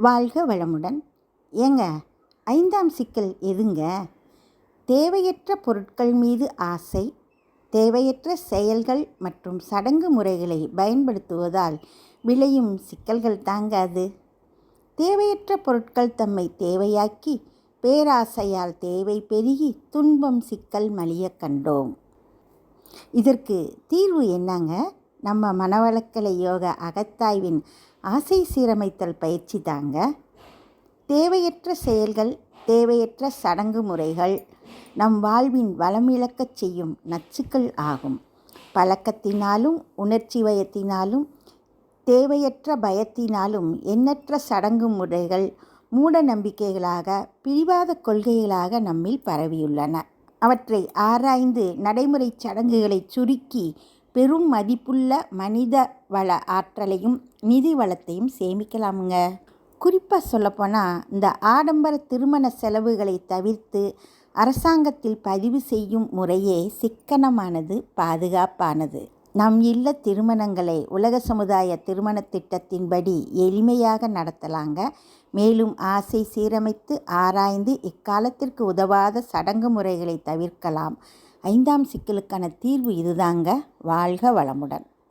வாழ்க வளமுடன். ஏங்க, 5ஆம் சிக்கல் எதுங்க? தேவையற்ற பொருட்கள் மீது ஆசை, தேவையற்ற செயல்கள் மற்றும் சடங்கு முறைகளை பயன்படுத்துவதால் விளையும் சிக்கல்கள் தாங்க அது. தேவையற்ற பொருட்கள் தம்மை தேவையாக்கி, பேராசையால் தேவை பெருகி துன்பம் சிக்கல் மலிய கண்டோம். இதற்கு தீர்வு என்னங்க? நம்ம மனவளக்கலை யோக அகத்தாய்வின் ஆசை சீரமைத்தல் பயிற்சி தாங்க. தேவையற்ற செயல்கள், தேவையற்ற சடங்கு முறைகள் நம் வாழ்வின் வளமிழக்கச் செய்யும் நச்சுக்கள் ஆகும். பழக்கத்தினாலும் உணர்ச்சி வயத்தினாலும் தேவையற்ற பயத்தினாலும் எண்ணற்ற சடங்கு முறைகள் மூட நம்பிக்கைகளாக, பிடிவாத கொள்கைகளாக நம்மில் பரவியுள்ளன. அவற்றை ஆராய்ந்து நடைமுறை சடங்குகளை சுருக்கி பெரும் மதிப்புள்ள மனித வள ஆற்றலையும் நிதி வளத்தையும் சேமிக்கலாமுங்க. குறிப்பாக சொல்லப்போனால், இந்த ஆடம்பர திருமண செலவுகளை தவிர்த்து அரசாங்கத்தில் பதிவு செய்யும் முறையே சிக்கனமானது, பாதுகாப்பானது. நம் இல்ல திருமணங்களை உலக சமுதாய திருமண திட்டத்தின்படி எளிமையாக நடத்தலாங்க. மேலும் ஆசை சீரமைத்து ஆராய்ந்து இக்காலத்திற்கு உதவாத சடங்கு முறைகளை தவிர்க்கலாம். 5ஆம் சிக்கலுக்கான தீர்வு இதுதாங்க. வாழ்க வளமுடன்.